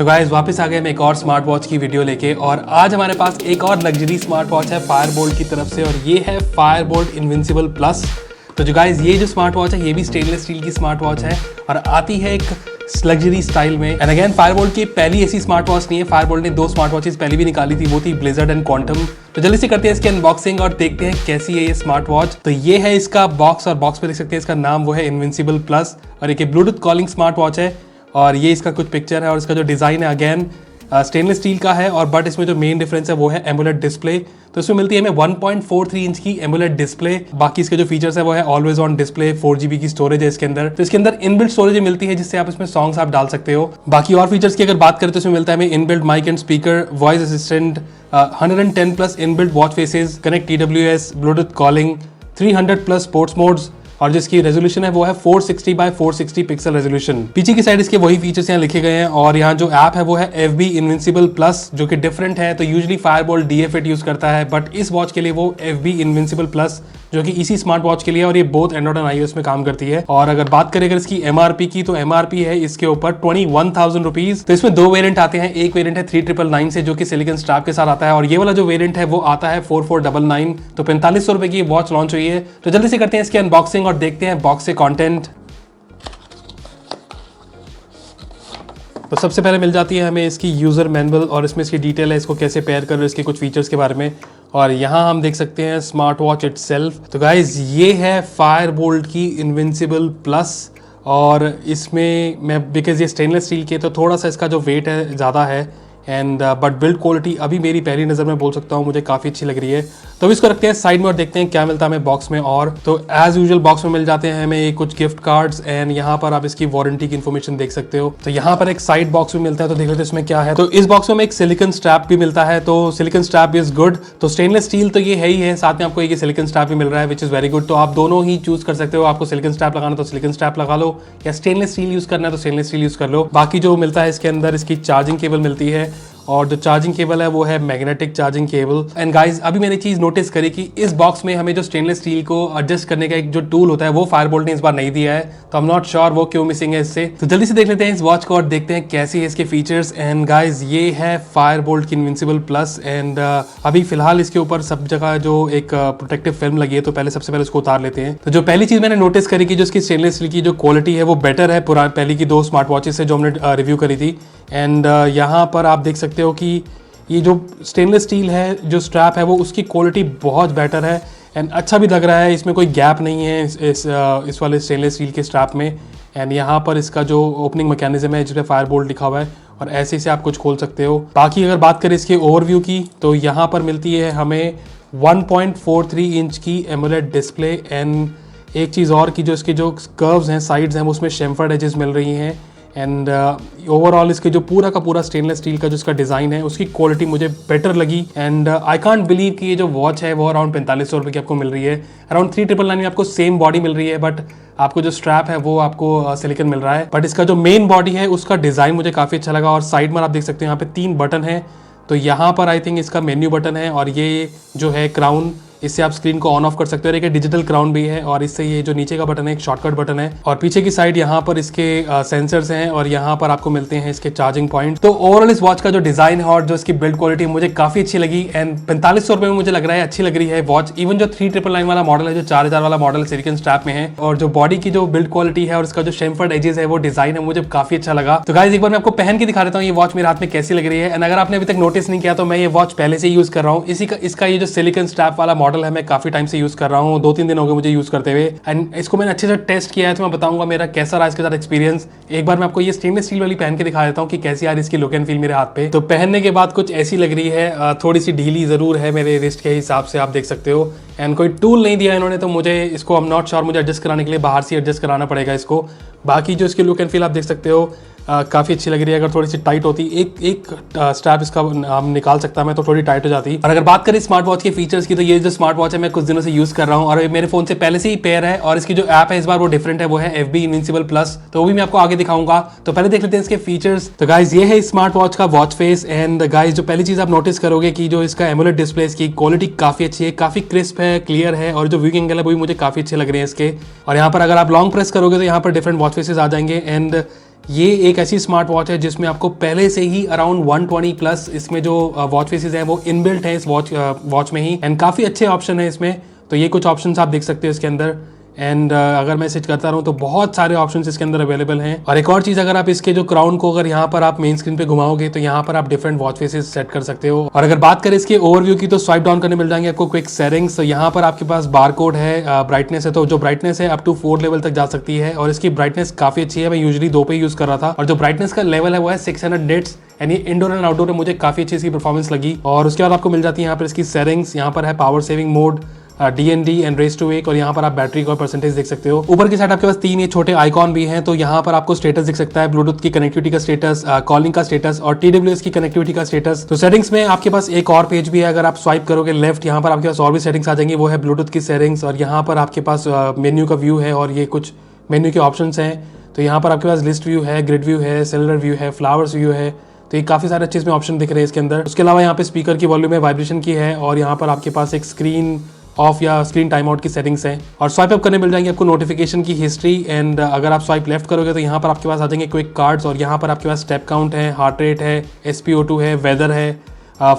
तो गाइस वापस आ गए मैं एक और स्मार्ट वॉच की वीडियो लेके और आज हमारे पास एक और लग्जरी स्मार्ट वॉच है फायरबोल्ट की तरफ से और ये है फायरबोल्ट इनविंसिबल प्लस। तो जो गाइस ये जो स्मार्ट वॉच है ये भी स्टेनलेस स्टील की स्मार्ट वॉच है और आती है एक लग्जरी स्टाइल में। एंड अगेन फायरबोल्ट की पहली ऐसी स्मार्ट वॉच नहीं है, फायरबोल्ट ने दो स्मार्ट वॉचेस पहले भी निकाली थी, वो थी ब्लिजर्ड एंड क्वांटम। तो जल्दी से करते हैं इसकी अनबॉक्सिंग और देखते हैं कैसी है ये स्मार्ट वॉच। तो ये है इसका बॉक्स और बॉक्स पे देख सकते हैं इसका नाम वो है इनविंसिबल प्लस और एक ब्लूटूथ कॉलिंग स्मार्ट वॉच है और ये इसका कुछ पिक्चर है और इसका जो डिज़ाइन है अगेन स्टेनलेस स्टील का है और बट इसमें जो मेन डिफरेंस है वो है एमोलेड डिस्प्ले। तो इसमें मिलती है हमें 1.43 इंच की एमोलेड डिस्प्ले। बाकी इसके जो फीचर्स है वो है ऑलवेज ऑन डिस्प्ले, 4GB की स्टोरेज है इसके अंदर। तो इसके अंदर इनबिल्ट स्टोरेज मिलती है जिससे आप इसमें सॉन्ग्स आप डाल सकते हो। बाकी और फीचर्स की अगर बात करें तो इसमें मिलता है हमें inbuilt mic and speaker, voice assistant, 110 plus inbuilt watch faces, connect TWS, bluetooth calling, 300 plus sports modes और जिसकी रेजोल्यूशन है वो है 460 बाय 460 पिक्सल रेजोल्यूशन। पीछे की साइड इसके वही फीचर्स यहाँ लिखे गए हैं और यहाँ जो ऐप है वो है FB इनविंसिबल प्लस जो कि डिफरेंट है। तो यूजुअली फायरबोल्ट DF8 यूज करता है बट इस वॉच के लिए वो FB इनविंसिबल प्लस जो कि इसी स्मार्ट वॉच के लिए और ये बोथ एंड्रॉइड और iOS में काम करती है। और अगर बात करें अगर इसकी MRP की तो MRP है इसके ऊपर 21,000 रुपीज। तो इसमें दो वेरिएंट आते हैं, एक वेरिएंट है 3999 से जो कि सिलिकॉन स्ट्रैप के साथ आता है और ये वाला जो वेरिएंट है वो आता है 4499। तो 4500 रुपए की वॉच लॉन्च हुई है। तो जल्दी से करते हैं इसकी अनबॉक्सिंग और देखते हैं बॉक्स से कंटेंट। तो सबसे पहले मिल जाती है हमें इसकी यूज़र मैनुअल और इसमें इसकी डिटेल है, इसको कैसे पेयर कर रहे हो, इसके कुछ फीचर्स के बारे में। और यहाँ हम देख सकते हैं स्मार्ट वॉच इटसेल्फ। तो गाइज ये है फायरबोल्ट की इनविंसिबल प्लस और इसमें मैं बिकॉज ये स्टेनलेस स्टील के तो थोड़ा सा इसका जो वेट है ज़्यादा है एंड बट बिल्ड क्वालिटी अभी मेरी पहली नज़र में बोल सकता हूँ मुझे काफ़ी अच्छी लग रही है। तो इसको रखते हैं साइड में और देखते हैं क्या मिलता है हमें बॉक्स में। और तो एज यूजुअल बॉक्स में मिल जाते हैं हमें कुछ गिफ्ट कार्ड्स एंड यहाँ पर आप इसकी वारंटी की इन्फॉर्मेशन देख सकते हो। तो यहाँ पर एक साइड बॉक्स भी मिलता है, तो देख लेते हैं इसमें क्या है। तो इस बॉक्स में हमें एक सिलिकॉन स्ट्रैप भी मिलता है, तो सिलिकॉन स्ट्रैप इज गुड। तो स्टेनलेस स्टील तो ये है ही है, साथ में आपको एक सिलिकॉन स्ट्रैप भी मिल रहा है विच इज़ वेरी गुड। तो आप दोनों ही चूज कर सकते हो, आपको सिलिकॉन स्ट्रैप लगाना तो सिलिकॉन स्ट्रैप लगा लो या स्टेनलेस स्टील यूज करना है तो स्टेनलेस स्टील यूज कर लो। बाकी जो मिलता है इसके अंदर इसकी चार्जिंग केबल मिलती है और जो चार्जिंग केबल है वो है magnetic charging cable. And guys अभी मैंने चीज नोटिस करी कि इस बॉक्स में हमें जो स्टेनलेस स्टील को एडजस्ट करने का एक जो टूल होता है वो फायरबोल्ट ने इस बार नहीं दिया है, तो आई एम नॉट श्योर वो क्यों मिसिंग है इससे। तो जल्दी से देख लेते हैं इस वॉच को और देखते हैं कैसी है इसके फीचर्स। एंड गाइस ये है फायरबोल्ट की इनविंसिबल प्लस एंड अभी फिलहाल इसके ऊपर सब जगह जो एक प्रोटेक्टिव फिल्म लगी है, तो पहले सबसे पहले उसको उतार लेते हैं। तो जो पहली चीज मैंने नोटिस करी कि जो इसकी स्टेनलेस स्टील की जो क्वालिटी है वो बेटर है पहले की दो स्मार्ट वॉचेस से जो हमने रिव्यू करी थी। एंड यहाँ पर आप देख सकते हो कि ये जो स्टेनलेस स्टील है जो स्ट्रैप है वो उसकी क्वालिटी बहुत बेटर है एंड अच्छा भी लग रहा है, इसमें कोई गैप नहीं है इस वाले स्टेनलेस स्टील के स्ट्रैप में। एंड यहाँ पर इसका जो ओपनिंग मैकेनिज्म है जिसमें फायरबोल्ट लिखा हुआ है और ऐसे से आप कुछ खोल सकते हो। बाकी अगर बात करें इसके ओवरव्यू की तो यहाँ पर मिलती है हमें 1.43 इंच की एमोलेड डिस्प्ले एंड एक चीज़ और की जो इसके जो कर्व्स हैं साइड्स हैं उसमें शेम्फर्ड एजेस मिल रही हैं। एंड ओवरऑल इसके जो पूरा का पूरा स्टेनलेस स्टील का जो इसका डिज़ाइन है उसकी क्वालिटी मुझे बेटर लगी। एंड आई कांट बिलीव कि ये जो वॉच है वो अराउंड 4500 रुपये की आपको मिल रही है। अराउंड 3999 में आपको सेम बॉडी मिल रही है बट आपको जो स्ट्रैप है वो आपको सिलिकॉन मिल रहा है। बट इसका जो मेन बॉडी है उसका डिज़ाइन मुझे काफ़ी अच्छा लगा और साइड में आप देख सकते हो यहाँ पे 3 बटन है। तो यहाँ पर आई थिंक इसका मेन्यू बटन है और ये जो है क्राउन, इससे आप स्क्रीन को ऑन ऑफ कर सकते हो और एक डिजिटल क्राउन भी है और इससे ये जो नीचे का बटन है एक शॉर्टकट बटन है और पीछे की साइड यहाँ पर इसके सेंसर्स हैं और यहाँ पर आपको मिलते हैं इसके चार्जिंग पॉइंट। तो ओवरऑल इस वॉच का जो डिजाइन है और जो इसकी बिल्ड क्वालिटी मुझे काफी अच्छी लगी एंड 4500 रुपये में मुझे लग रहा है अच्छी लग रही है वॉच। इवन जो 3999 वाला मॉडल है, जो 4000 वाला मॉडल सिलिकॉन स्ट्रैप में है और जो बॉडी की जो बिल्ड क्वालिटी है और इसका जो शेम्फर्ड एजेस है वो डिजाइन है मुझे काफी अच्छा लगा। तो गाइस एक बार मैं आपको पहन के दिखा देता हूँ ये वॉच मेरे हाथ में कैसी लग रही है। एंड अगर आपने अभी तक नोटिस नहीं किया तो मैं ये वॉच पहले से यूज कर रहा हूँ। इसका ये जो सिलिकॉन स्ट्रैप वाला मॉडल है मैं काफी टाइम से यूज कर रहा हूँ, 2-3 दिन हो गए मुझे यूज करते हुए एंड इसको मैंने अच्छे से टेस्ट किया है तो मैं बताऊंगा मेरा कैसा रहा इसके साथ एक्सपीरियंस। एक बार मैं आपको ये स्टेनलेस स्टील वाली पहन के दिखा देता हूँ कि कैसी आ रही इसकी लुक एंड फील मेरे हाथ पे। तो पहनने के बाद कुछ ऐसी लग रही है, थोड़ी सी ढीली जरूर है मेरे रिस्ट के हिसाब से, आप देख सकते हो। एंड कोई टूल नहीं दिया इन्होंने तो मुझे इसको आई एम नॉट श्योर, मुझे एडजस्ट कराने के लिए बाहर से एडजस्ट कराना पड़ेगा इसको। बाकी जो इसकी लुक एंड फील आप देख सकते हो काफ़ी अच्छी लग रही है। अगर थोड़ी सी टाइट होती एक स्ट्रैप इसका हम निकाल सकता मैं तो थोड़ी टाइट हो जाती। और अगर बात करें स्मार्ट वॉच के फीचर्स की तो ये जो स्मार्ट वॉच है मैं कुछ दिनों से यूज़ कर रहा हूँ और मेरे फोन से पहले से ही पेयर है और इसकी जो ऐप है इस बार वो डिफरेंट है, वो है FB इनविंसिबल प्लस। तो वो भी मैं आपको आगे दिखाऊंगा। तो पहले देख लेते हैं इसके फीचर्स। तो गाइज ये है स्मार्ट वॉच का वॉच फेस एंड गाइज जो पहली चीज़ आप नोटिस करोगे कि जो इसका एमोलेड डिस्प्ले की क्वालिटी काफ़ी अच्छी है, काफ़ी क्रिस्प है, क्लियर है और जो व्यू एंगल है वो भी मुझे काफ़ी अच्छे लग रहे हैं इसके। और यहाँ पर अगर आप लॉन्ग प्रेस करोगे तो यहाँ पर डिफरेंट वॉच फेसेस आ जाएंगे एंड ये एक ऐसी स्मार्ट वॉच है जिसमें आपको पहले से ही अराउंड 120 प्लस इसमें जो वॉच फेसेस हैं वो इनबिल्ट है इस वॉच में ही, एंड काफ़ी अच्छे ऑप्शन है इसमें। तो ये कुछ ऑप्शंस आप देख सकते हो इसके अंदर, एंड अगर मैं सर्च करता रहूँ तो बहुत सारे ऑप्शंस इसके अंदर अवेलेबल हैं। और एक और चीज़, अगर आप इसके जो क्राउन को अगर यहाँ पर आप मेन स्क्रीन पे घुमाओगे तो यहाँ पर आप डिफरेंट वॉच फेसेस सेट कर सकते हो। और अगर बात करें इसके ओवरव्यू की तो स्वाइप डाउन करने मिल जाएंगे आपको क्विक सेटिंग्स। तो यहाँ पर आपके पास बार कोड है, ब्राइटनेस है, तो जो ब्राइटनेस है अप टू 4 लेवल तक जा सकती है और इसकी ब्राइटनेस काफ़ी अच्छी है। मैं यूजली 2 पे यूज़ कर रहा था और जो ब्राइटनेस का लेवल है वो है 600 निट्स, यानी इंडोर एंड आउटडोर में मुझे काफ़ी अच्छी इसकी परफॉर्मेंस लगी। और उसके बाद आपको मिल जाती है यहाँ पर इसकी सेटिंग्स। यहाँ पर है power saving mode, DND and raise to wake, और यहाँ पर आप बैटरी का परसेंटेज देख सकते हो। ऊपर की साइड आपके पास 3 ये छोटे आइकॉन भी हैं, तो यहाँ पर आपको स्टेटस दिख सकता है, ब्लूटूथ की कनेक्टिविटी का स्टेटस, कॉलिंग का स्टेटस और TWS की कनेक्टिविटी का स्टेटस। तो सेटिंग्स में आपके पास एक और पेज भी है, अगर आप स्वाइप करोगे लेफ्ट, यहाँ पर आपके पास और भी सेटिंग्स आ जाएंगी, वो है ब्लूटूथ की सेटिंग्स। और यहाँ पर आपके पास मेन्यू का व्यू है और ये कुछ मेन्यू के ऑप्शंस हैं। तो यहाँ पर आपके पास लिस्ट व्यू है, ग्रिड व्यू है, सेलुलर व्यू है, फ्लावर्स व्यू है। तो ये काफ़ी सारे अच्छे इसमें ऑप्शन दिख रहे हैं इसके अंदर। उसके अलावा यहाँ पे स्पीकर की वॉल्यूम है, वाइब्रेशन की है, और यहाँ पर आपके पास एक स्क्रीन ऑफ या स्क्रीन टाइम आउट की सेटिंग्स हैं। और स्वाइप अप करने मिल जाएंगे आपको नोटिफिकेशन की हिस्ट्री, एंड अगर आप स्वाइप लेफ्ट करोगे तो यहाँ पर आपके पास आ जाएंगे क्विक कार्ड्स, और यहाँ पर आपके पास स्टेप काउंट है, हार्ट रेट है, SpO2 है, वेदर है।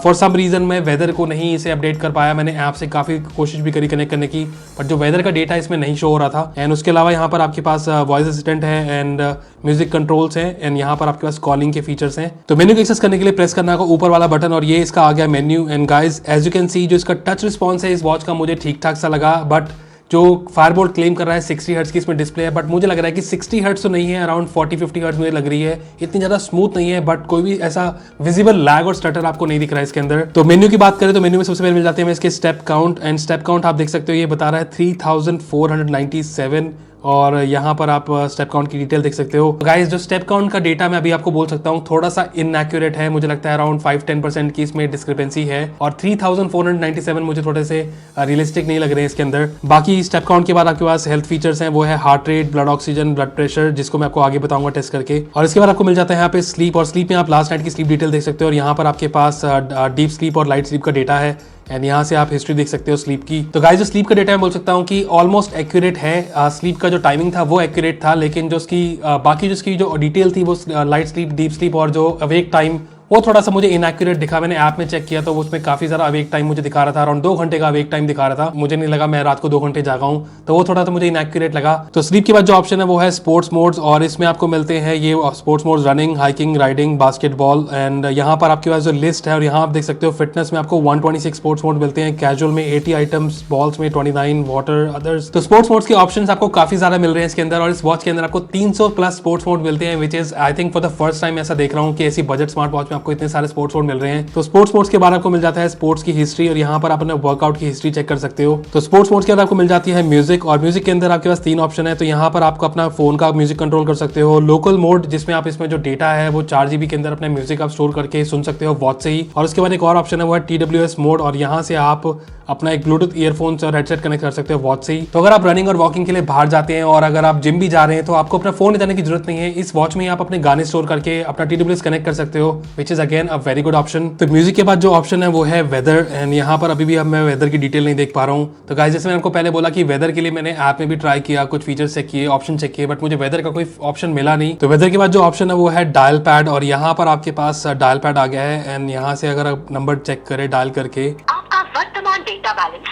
फॉर सम रीज़न मैं वेदर को नहीं इसे अपडेट कर पाया, मैंने ऐप से काफ़ी कोशिश भी करी कनेक्ट करने की, बट जो वेदर का डेटा इसमें नहीं शो हो रहा था। एंड उसके अलावा यहाँ पर आपके पास वॉइस असिस्टेंट है एंड म्यूजिक कंट्रोल्स हैं, एंड यहाँ पर आपके पास कॉलिंग के फीचर्स हैं। तो मेन्यू को एक्सेस करने के लिए प्रेस करना होगा ऊपर वाला बटन, और ये इसका आ गया menu. And guys as you can see, जो इसका टच रिस्पॉन्स है इस वॉच का मुझे ठीक ठाक सा लगा, बट जो फायरबोल्ट क्लेम कर रहा है 60 हर्ट्ज की इसमें डिस्प्ले है, बट मुझे लग रहा है कि 60 हर्ट्ज तो नहीं है, अराउंड 40-50 हर्ट्ज मुझे लग रही है। इतनी ज़्यादा स्मूथ नहीं है, बट कोई भी ऐसा विजिबल लैग और स्टटर आपको नहीं दिख रहा है इसके अंदर। तो मेन्यू की बात करें तो मेन्यू में सबसे पहले मिल जाते हैं इसके step count, and step count आप देख सकते हो ये बता रहा है 3497, और यहाँ पर आप स्टेप काउंट की डिटेल देख सकते हो। गाइस जो स्टेप काउंट का डेटा मैं अभी आपको बोल सकता हूँ थोड़ा सा इनएक्यूरेट है, मुझे लगता है अराउंड 5-10% की इसमें डिस्क्रिपेंसी है, और 3497 मुझे थोड़े से रियलिस्टिक नहीं लग रहे हैं इसके अंदर। बाकी स्टेप काउंट के बाद आपके पास हेल्थ फीचर्स हैं, वो है heart rate, blood oxygen, blood pressure, जिसको मैं आपको आगे बताऊंगा टेस्ट करके। और इसके बाद आपको मिल जाता है यहाँ पे स्लीप, और स्लीप में आप लास्ट नाइट की स्लीप डिटेल देख सकते हो, और यहाँ पर आपके पास डीप स्लीप और लाइट स्लीप का डेटा है, एंड यहाँ से आप हिस्ट्री देख सकते हो स्लीप की। तो गाइस जो स्लीप का डेटा मैं बोल सकता हूँ कि ऑलमोस्ट एक्यूरेट है। स्लीप का जो टाइमिंग था वो एक्यूरेट था, लेकिन जो उसकी बाकी जो उसकी जो डिटेल थी वो लाइट स्लीप, डीप स्लीप और जो अवेक टाइम वो थोड़ा सा मुझे इनएक्यूरेट दिखा। मैंने ऐप में चेक किया तो उसमें काफी सारा अवेक टाइम मुझे दिखा रहा था, अराउंड 2 घंटे का अवेक टाइम दिखा रहा था। मुझे नहीं लगा मैं रात को 2 घंटे जागा हूँ, तो वो थोड़ा सा मुझे इनएक्यूरेट लगा। तो स्लीप के बाद जो ऑप्शन है वो है स्पोर्ट्स मोड्स, और इसमें आपको मिलते हैं ये sports modes running, hiking, riding, basketball, and यहाँ पर आपके पास जो लिस्ट है, और यहाँ आप देख सकते हो फिटनेस में आपको 126 स्पोर्ट्स मोड मिलते हैं, कैजुअल में 80 आइटम्स, बॉल्स में 29, वाटर, अदर्स। तो स्पोर्ट्स मोड्स के ऑप्शन आपको काफी ज्यादा मिल रहे हैं इसके अंदर, और इस वॉच के अंदर आपको 300 प्लस स्पोर्ट्स मोड मिलते हैं, which is I think for the first time ऐसा देख रहा हूँ कि ऐसी बजट स्मार्ट वॉच में आपको इतने सारे स्पोर्ट्स मिल रहे हैं। तो स्पोर्ट्स मोड्स के बाद आपको मिल जाता है स्पोर्ट्स की हिस्ट्री, और यहाँ पर आप अपने वर्कआउट की हिस्ट्री चेक कर सकते हो। तो स्पोर्ट्स मोड्स के अंदर आपको मिल जाती है म्यूजिक, और म्यूजिक के अंदर आपके पास 3 ऑप्शन है। तो यहाँ पर आपको अपना फोन का म्यूजिक कंट्रोल कर सकते हो, लोकल मोड जिसमें आप इसमें जो डेटा है वो 4 GB के अंदर अपने म्यूजिक आप स्टोर करके सुन सकते हो वॉच से ही, और उसके बाद एक और ऑप्शन है वो है TWS मोड, और यहाँ से आप अपना एक ब्लूटूथ ईयरफोन्स और हेडसेट कनेक्ट कर सकते हो वॉच से ही। तो अगर आप रनिंग और वॉकिंग के लिए बाहर जाते हैं और अगर आप जिम भी जा रहे हैं तो आपको अपना फोन ले जाने की जरूरत नहीं है, इस वॉच में आप अपने गाने स्टोर करके अपना TWS कनेक्ट कर सकते हो, which is again a very good option. तो म्यूजिक के बाद जो ऑप्शन है वो है वेदर, एंड यहाँ पर अभी भी अब मैं वेदर की डिटेल नहीं देख पा रहा हूँ। तो गाइस जैसे मैंने आपको पहले बोला कि वेदर के लिए मैंने ऐप में भी ट्राई किया, कुछ फीचर्स चेक किए, ऑप्शन चेक किए, बट मुझे वेदर का कोई ऑप्शन मिला नहीं। तो वेदर के बाद जो ऑप्शन है वो है डायल पैड, और यहाँ पर आपके पास डायल पैड आ गया है, एंड यहाँ से अगर आप नंबर चेक करें डायल करके, आपका वर्तमान डेटा बैलेंस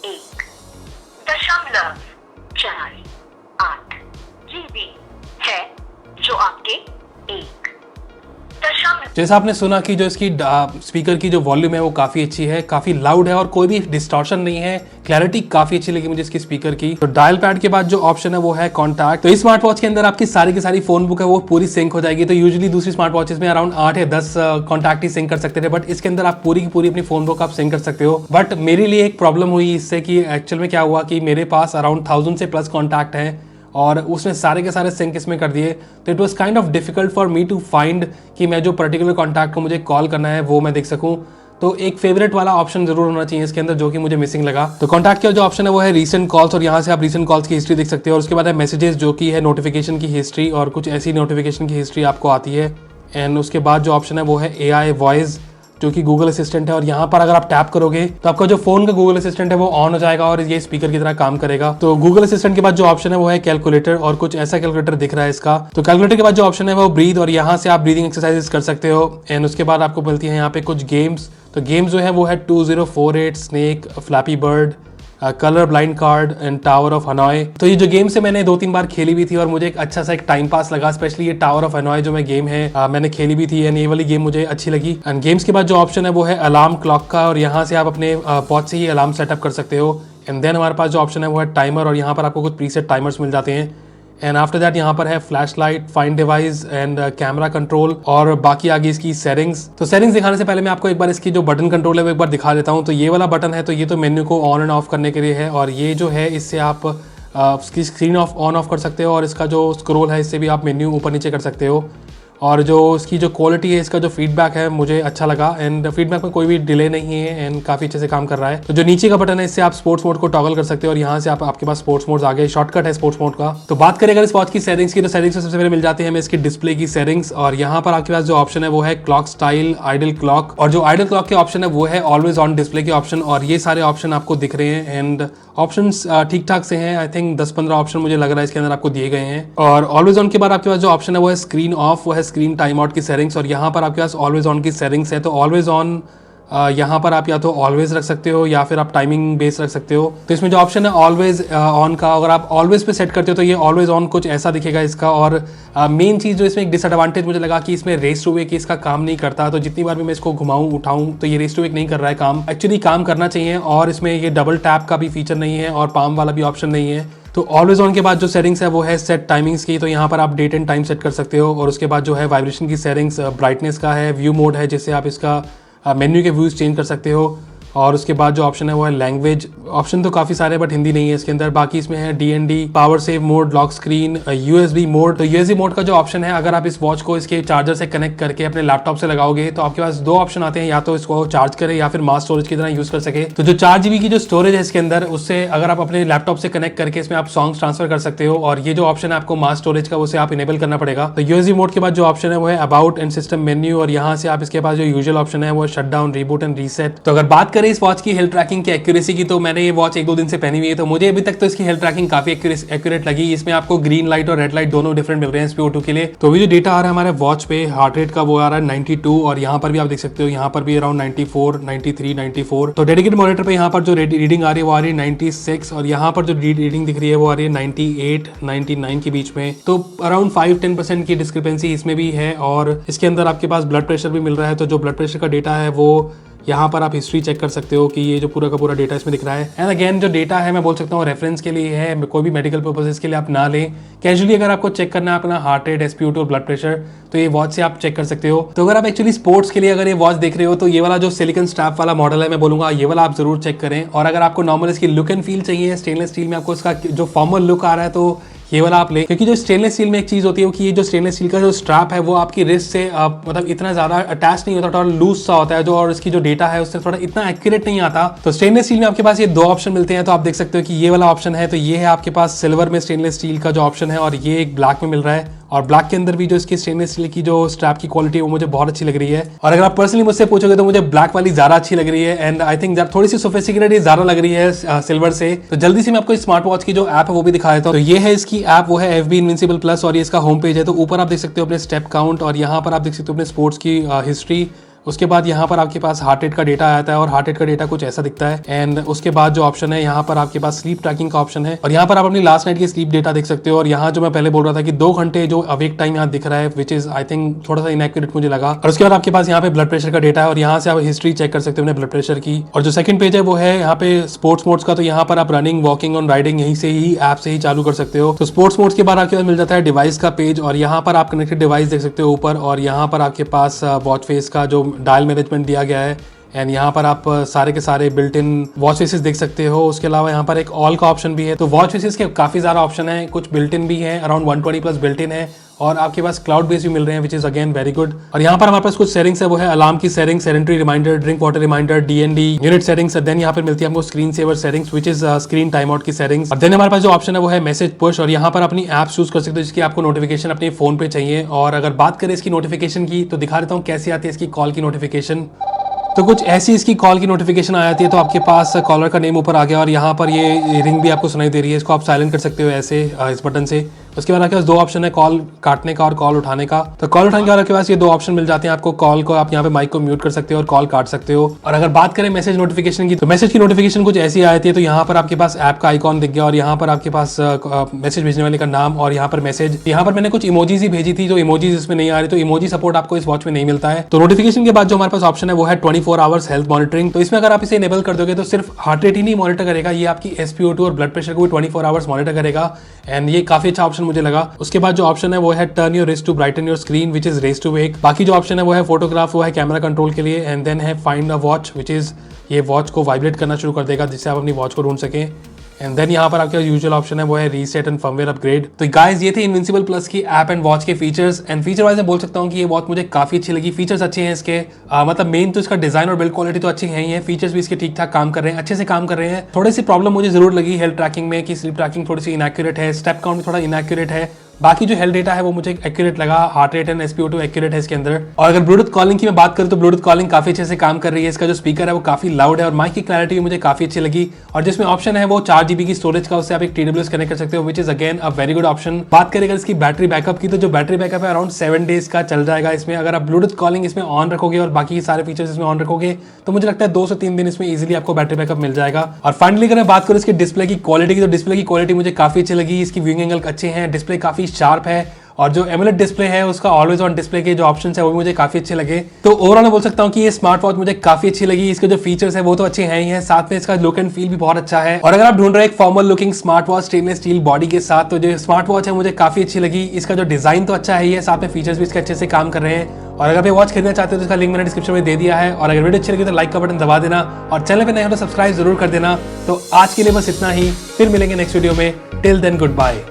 1.48 GB है, जो आपके 1. जैसा आपने सुना कि जो इसकी स्पीकर की जो वॉल्यूम है वो काफी अच्छी है, काफी लाउड है और कोई भी डिस्टॉर्शन नहीं है, क्लैरिटी काफी अच्छी लगी मुझे इसकी स्पीकर की। तो डायल पैड के बाद जो ऑप्शन है वो है कॉन्टैक्ट। तो इस स्मार्ट वॉच के अंदर आपकी सारी की सारी फोन बुक है वो पूरी सिंक हो जाएगी। तो यूजुअली दूसरी स्मार्ट वॉचेस में अराउंड 8 या 10 कॉन्टैक्ट ही सिंक कर सकते थे, बट इसके अंदर आप पूरी की पूरी अपनी फोन बुक आप सिंक कर सकते हो। बट मेरे लिए एक प्रॉब्लम हुई इससे कि एक्चुअल में क्या हुआ कि मेरे पास अराउंड 1000 से प्लस कॉन्टैक्ट है और उसने सारे के सारे सिंक इसमें कर दिए। तो it was kind of difficult for me to find कि मैं जो पर्टिकुलर कॉन्टैक्ट को मुझे कॉल करना है वो मैं देख सकूं। तो एक फेवरेट वाला ऑप्शन जरूर होना चाहिए इसके अंदर, जो कि मुझे मिसिंग लगा। तो कॉन्टैक्ट का जो ऑप्शन है वो है रीसेंट कॉल्स, और यहाँ से आप रीसेंट कॉल्स की हिस्ट्री देख सकते हो। और उसके बाद है मैसेजेस, जो कि है नोटिफिकेशन की हिस्ट्री, और कुछ ऐसी नोटिफिकेशन की हिस्ट्री आपको आती है। एंड उसके बाद जो ऑप्शन है वो है AI वॉइस, जो कि गूगल असिस्टेंट है, और यहाँ पर अगर आप टैप करोगे तो आपका जो फोन का गूगल असिस्टेंट है वो ऑन हो जाएगा और ये स्पीकर की तरह काम करेगा। तो गूगल असिस्टेंट के बाद जो ऑप्शन है वो है कैलकुलेटर, और कुछ ऐसा कैलकुलेटर दिख रहा है इसका। तो कैलकुलेटर के बाद जो ऑप्शन है वो ब्रीथ, और यहाँ से आप ब्रीदिंग एक्सरसाइजेस कर सकते हो। एंड उसके बाद आपको मिलती है यहाँ पे कुछ गेम्स। तो गेम्स जो है वो है 2048, snake, flappy bird, colour blind card and tower of Hanoi. तो ये जो गेम्स है मैंने 2-3 बार खेली भी थी और मुझे एक अच्छा सा एक टाइम पास लगा, स्पेशली ये टावर ऑफ हनॉय जो मैं गेम है मैंने खेली भी थी, एंड ये वाली गेम मुझे अच्छी लगी। एंड गेम्स के बाद जो ऑप्शन है वो है अलार्म क्लॉक का, और यहाँ से आप अपने वॉच से ही अलार्म सेटअप कर सकते हो। एंड देन हमारे पास जो ऑप्शन है वो है टाइमर, और यहाँ पर आपको कुछ प्रीसेट टाइमर्स मिल जाते हैं। एंड आफ्टर दैट यहाँ पर है flash light, find device and camera control, और बाकी आगे इसकी सेटिंग्स। तो सेटिंग्स दिखाने से पहले मैं आपको एक बार इसकी जो बटन कंट्रोल है वो एक बार दिखा देता हूँ। तो ये वाला बटन है, तो ये तो मेन्यू को ऑन एंड ऑफ करने के लिए है, और ये जो है इससे आप इसकी स्क्रीन ऑन ऑफ कर सकते हो, और इसका जो स्क्रॉल है इससे भी आप मेन्यू ऊपर नीचे कर सकते हो। और जो इसकी जो क्वालिटी है, इसका जो फीडबैक है मुझे अच्छा लगा, एंड फीडबैक में कोई भी डिले नहीं है एंड काफ़ी अच्छे से काम कर रहा है। तो जो नीचे का बटन है इससे आप स्पोर्ट्स मोड को टॉगल कर सकते हो, और यहाँ से आपके पास स्पोर्ट्स मोड आ गए, शॉर्टकट है स्पोर्ट्स मोड का। तो बात करें अगर इस वॉच की सेटिंग्स की, तो सेटिंग्स सबसे पहले मिल जाती है हमें इसकी डिस्प्ले की सेटिंग्स, और यहाँ पर आपके पास जो ऑप्शन है वो है क्लॉक स्टाइल, आइडल क्लॉक, और जो आइडल क्लॉक के ऑप्शन है वो है ऑलवेज ऑन डिस्प्ले के ऑप्शन, और ये सारे ऑप्शन आपको दिख रहे हैं। एंड ऑप्शन ठीक ठाक से हैं, आई थिंक 10-15 ऑप्शन मुझे लग रहा है इसके अंदर आपको दिए गए हैं। और ऑलवेज ऑन के बाद आपके पास जो ऑप्शन है वो है स्क्रीन ऑफ, वो है स्क्रीन टाइम आउट की सेटिंग्स, और यहाँ पर आपके पास ऑलवेज ऑन की सेटिंग्स है। तो ऑलवेज ऑन यहाँ पर आप या तो ऑलवेज रख सकते हो या फिर आप टाइमिंग बेस रख सकते हो। तो इसमें जो ऑप्शन है ऑलवेज ऑन का, अगर आप ऑलवेज पे सेट करते हो तो ये ऑलवेज ऑन कुछ ऐसा दिखेगा इसका। और मेन चीज़ जो इसमें एक डिसएडवांटेज मुझे लगा कि इसमें रेस टू वेक इसका काम नहीं करता। तो जितनी बार भी मैं इसको घुमाऊं उठाऊं तो ये रेस टू वेक नहीं कर रहा है काम, एक्चुअली काम करना चाहिए। और इसमें ये डबल टैप का भी फीचर नहीं है और पाम वाला भी ऑप्शन नहीं है। तो ऑलवेज ऑन के बाद जो सेटिंग्स है वो है सेट टाइमिंग्स की, तो यहाँ पर आप डेट एंड टाइम सेट कर सकते हो। और उसके बाद जो है वाइब्रेशन की सेटिंग्स, ब्राइटनेस का है, व्यू मोड है जिससे आप इसका मेन्यू के व्यूज चेंज कर सकते हो। और उसके बाद जो ऑप्शन है वो है लैंग्वेज। ऑप्शन तो काफ़ी सारे बट हिंदी नहीं है इसके अंदर। बाकी इसमें है DND, power save mode, lock screen, USB mode. तो USB मोड का जो ऑप्शन है, अगर आप इस वॉच को इसके चार्जर से कनेक्ट करके अपने लैपटॉप से लगाओगे तो आपके पास 2 ऑप्शन आते हैं, या तो इसको चार्ज करें या फिर मास स्टोरेज की तरह यूज कर सके। तो जो 4 GB की जो स्टोरेज है इसके अंदर, उससे अगर आप अपने लैपटॉप से कनेक्ट करके इसमें आप सॉन्ग्स ट्रांसफर कर सकते हो। और ये जो ऑप्शन है आपको मास स्टोरेज का, उसे आप इनेबल करना पड़ेगा। तो USB मोड के बाद जो ऑप्शन है वो है अबाउट एंड सिस्टम मेन्यू, और यहाँ से आप इसके पास जो यूजुअल ऑप्शन है वो shut down, reboot and reset. तो अगर बात करें इस वॉच की हेल्थ ट्रैकिंग की एक्यूरेसी की, तो मैंने ये वॉच 1-2 दिन से पहनी हुई है, तो मुझे अभी तक तो इसकी हेल्थ ट्रैकिंग काफी एक्यूरेट लगी। इसमें आपको ग्रीन लाइट और रेड लाइट दोनों डिफरेंट मिल रहे हैं SpO2 के लिए। तो अभी जो डेटा आ रहा है हमारे वॉच पे हार्ट रेट का, वो आ रहा है 92, और यहाँ पर भी आप देख सकते हो, यहाँ पर भी अराउंड 94, 93, 94। तो डेडिकेटेड मॉनिटर पे यहाँ पर जो रीडिंग आ रही है वो आ रही है 96, और यहाँ पर जो रीडिंग दिख रही है वो आ रही है 98, 99 के बीच में। तो अराउंड 5-10% की डिस्क्रिपेंसी इसमें भी है। और इसके अंदर आपके पास ब्लड प्रेशर भी मिल रहा है। तो जो ब्लड प्रेशर का डेटा है वो यहाँ पर आप हिस्ट्री चेक कर सकते हो कि ये जो पूरा का पूरा डेटा इसमें दिख रहा है। एंड अगेन जो डेटा है मैं बोल सकता हूँ रेफरेंस के लिए है, कोई भी मेडिकल पर्पसेस के लिए आप ना लें। कैजुअली अगर आपको चेक करना है अपना हार्ट रेट, SpO2 और ब्लड प्रेशर, तो ये वॉच से आप चेक कर सकते हो। तो अगर आप एक्चुअली स्पोर्ट्स के लिए अगर ये वॉच देख रहे हो तो ये वाला जो सिलिकॉन स्ट्रैप वाला मॉडल है, मैं बोलूँगा ये वाला आप जरूर चेक करें। और अगर आपको नॉर्मल इसकी लुक एंड फील चाहिए, स्टेनलेस स्टील में आपको इसका जो फॉर्मल लुक आ रहा है, तो ये वाला आप ले। क्योंकि जो स्टेनलेस स्टील में एक चीज होती है कि ये जो स्टेनलेस स्टील का जो स्ट्रैप है वो आपकी रिस्ट से मतलब इतना ज्यादा अटैच नहीं होता, थोड़ा लूज सा होता है जो, और इसकी जो डेटा है उससे थोड़ा इतना एक्यूरेट नहीं आता। तो स्टेनलेस स्टील में आपके पास ये 2 ऑप्शन मिलते हैं। तो आप देख सकते हो कि ये वाला ऑप्शन है, तो ये है आपके पास सिल्वर में स्टेनलेस स्टील का जो ऑप्शन है, और ये एक ब्लैक में मिल रहा है। और ब्लैक के अंदर भी जो इसकी स्टेनलेस स्टील की जो स्ट्रैप की क्वालिटी है वो मुझे बहुत अच्छी लग रही है। और अगर आप पर्सनली मुझसे पूछोगे तो मुझे ब्लैक वाली ज्यादा अच्छी लग रही है, एंड आई थिंक थोड़ी सी सोफिस्टिकेटेड ज्यादा लग रही है सिल्वर से। तो जल्दी से मैं आपको स्मार्ट वॉच की जो ऐप है वो भी दिखा देता हूँ। तो ये है इसकी ऐप, वो है FB इनविंसिबल प्लस, और ये इसका होम पेज है। तो ऊपर आप देख सकते हो अपने स्टेप काउंट, और यहाँ पर आप देख सकते हो अपने स्पोर्ट्स की हिस्ट्री। उसके बाद यहाँ पर आपके पास हार्ट रेट का डेटा आता है, और हार्ट रेट का डेटा कुछ ऐसा दिखता है। एंड उसके बाद जो ऑप्शन है यहाँ पर आपके पास स्लीप ट्रैकिंग का ऑप्शन है, और यहाँ पर आप अपनी लास्ट नाइट की स्लीप डेटा देख सकते हो। और यहाँ जो मैं पहले बोल रहा था कि 2 घंटे जो अवेक टाइम यहाँ दिख रहा है, विच इज आई थिंक थोड़ा सा इनएक्यूरेट मुझे लगा। और उसके बाद आपके पास यहाँ पे ब्लड प्रेशर का डेटा है, और यहाँ से आप हिस्ट्री चेक कर सकते हो अपने ब्लड प्रेशर की। और जो सेकंड पेज है वो है यहाँ पे स्पोर्ट्स मोड्स का। तो यहाँ पर आप रनिंग, वॉकिंग और राइडिंग यहीं से ही ऐप से ही चालू कर सकते हो। तो स्पोर्ट्स मोड्स के बाद आपके पास मिल जाता है डिवाइस का पेज, और यहाँ पर आप कनेक्टेड डिवाइस देख सकते हो ऊपर। और यहाँ पर आपके पास वॉच फेस का जो डायल मैनेजमेंट दिया गया है, एंड यहाँ पर आप सारे के सारे बिल्ट इन वॉच फेसेस देख सकते हो। उसके अलावा यहाँ पर एक ऑल का ऑप्शन भी है। तो वॉच फेसेस के काफी सारा ऑप्शन है, कुछ बिल्ट इन भी है, अराउंड 120+ बिल्ट इन है, और आपके पास क्लाउड बेस भी मिल रहे हैं, which is again very good. और यहाँ पर हमारे पास कुछ सेटिंग्स है, वो है अलार्म की setting, sedentary reminder, drink water reminder, DND unit settings. Then यहाँ पर मिलती है हमको screen saver settings, which is screen time out की सेटिंग्स। और देन हमारे पास जो ऑप्शन है वो है मैसेज पुश, और यहाँ पर अपनी ऐप चूज कर सकते हो जिसकी आपको नोटिफिकेशन अपने फोन पे चाहिए। और अगर बात करें इसकी नोटिफिकेशन की, तो दिखा देता हूँ कैसे आती है इसकी कॉल की नोटिफिकेशन। तो कुछ ऐसी इसकी कॉल की नोटिफिकेशन आ जाती है, तो आपके पास कॉलर का नेम ऊपर आ गया और यहाँ पर ये रिंग भी आपको सुनाई दे रही है। इसको आप साइलेंट कर सकते हो ऐसे इस बटन से। उसके बाद आपके पास दो ऑप्शन है, कॉल काटने का और कॉल उठाने का। तो कॉल उठाने के बाद आपके पास ये दो ऑप्शन मिल जाते हैं आपको। कॉल को आप यहाँ पे माइक को म्यूट कर सकते हो और कॉल काट सकते हो। और अगर बात करें मैसेज नोटिफिकेशन की, तो मैसेज की नोटिफिकेशन कुछ ऐसी आती है। तो यहाँ पर आपके पास ऐप का आइकॉन दिख गया और यहाँ पर आपके पास मैसेज भेजने वाले का नाम और यहाँ पर मैसेज। यहाँ पर मैंने कुछ इमोजीज ही भेजी थी, जो इमोजीज इसमें नहीं आ रही, तो इमोजी सपोर्ट आपको इस वॉच में नहीं मिलता है। तो नोटिफिकेशन के बाद जो हमारे पास ऑप्शन है वो है 24 आवर्स हेल्थ मॉनिटरिंग। तो इसमें अगर आप इसे इनेबल कर दोगे तो सिर्फ हार्ट रेट ही नहीं मॉनिटर करेगा, ये आपकी SpO2 और ब्लड प्रेशर को भी 24 आवर्स मॉनिटर करेगा। एंड ये काफी अच्छा ऑप्शन मुझे लगा। उसके बाद जो ऑप्शन है वो है turn your wrist to brighten your screen, which is raise to wake. बाकी जो ऑप्शन है वो है फोटोग्राफ, वो है कैमरा कंट्रोल के लिए। एंड देन है find a watch, which is ये वॉच को वाइब्रेट करना शुरू कर देगा जिससे आप अपनी वॉच को ढूंढ सकें। एंड देन यहाँ पर आपके यूजुअल ऑप्शन है वो है रीसेट एंड फर्मवेयर अपग्रेड। तो गाइस ये थे इनविंसिबल प्लस की ऐप एंड वॉच के फीचर्स। एंड फीचर वाइज मैं बोल सकता हूँ कि ये वॉच मुझे काफी अच्छी लगी। फीचर्स अच्छे हैं इसके, मतलब मेन तो इसका डिजाइन और बिल्ड क्वालिटी तो अच्छी है ही है। फीचर्स भी इसके ठीक ठाक काम कर रहे हैं, अच्छे से काम कर रहे हैं। थोड़ी सी प्रॉब्लम मुझे जरूर लगी हेल्थ ट्रैकिंग में कि स्लीप ट्रैकिंग थोड़ी सी इनएक्यूरेट है, स्टेप काउंट भी थोड़ा इनएक्यूरेट है। बाकी जो हेल्थ डेटा है वो मुझे एक्यूरेट लगा, heart rate and SpO2 accurate है इसके अंदर। और अगर ब्लूटूथ कॉलिंग की मैं बात करूं तो ब्लूटूथ कॉलिंग काफी अच्छे से काम कर रही है। इसका जो स्पीकर है वो काफी लाउड है और माइक की क्लैरिटी भी मुझे काफी अच्छी लगी। और जिसमें ऑप्शन है वो 4 GB की स्टोरेज का, उससे आप एक TWS कनेक्ट कर सकते हो, which is again a very good option. बात करें अगर इसकी बैटरी बैकअप की, तो जो बैटरी बैकअप है अराउंड 7 डेज का चल जाएगा इसमें। अगर आप ब्लूटूथ कॉलिंग इसमें ऑन रखोगे और बाकी सारे फीचर्स इसमें ऑन रखोगे तो मुझे लगता है 2 से 3 दिन इसमें इजीली आपको बैटरी बैकअप मिल जाएगा। और फाइनली अगर मैं बात करूं इसकी डिस्प्ले की क्वालिटी की, तो डिस्प्ले की क्वालिटी मुझे काफी अच्छी लगी। इसकी व्यूइंग एंगल अच्छे हैं, डिस्प्ले काफी शार्प है और जो एमोलेड डिस्प्ले है उसका ऑलवेज ऑन डिस्प्ले के जो ऑप्शंस है वो भी मुझे काफी अच्छे लगे। तो ओवरऑल मैं बोल सकता हूँ कि ये स्मार्ट वॉच मुझे काफी अच्छी लगी। इसके जो फीचर्स है वो तो अच्छे हैं ही हैं, साथ में इसका लुक एंड फील भी बहुत अच्छा है। और अगर आप ढूंढ रहे हैं एक formal looking smart watch stainless steel body के साथ, तो जो स्मार्ट वॉच है मुझे काफी अच्छी लगी। इसका जो डिजाइन तो अच्छा है ही है, साथ में फीचर्स भी इसके अच्छे से काम कर रहे हैं। और अगर आप वॉच खरीदना चाहते हो तो इसका लिंक मैंने डिस्क्रिप्शन में दे दिया है। और अगर वीडियो अच्छी लगी तो लाइक का बटन दबा देना और चैनल पे नए हो तो सब्सक्राइब जरूर कर देना। तो आज के लिए बस इतना ही, फिर मिलेंगे नेक्स्ट वीडियो में। Till then good bye.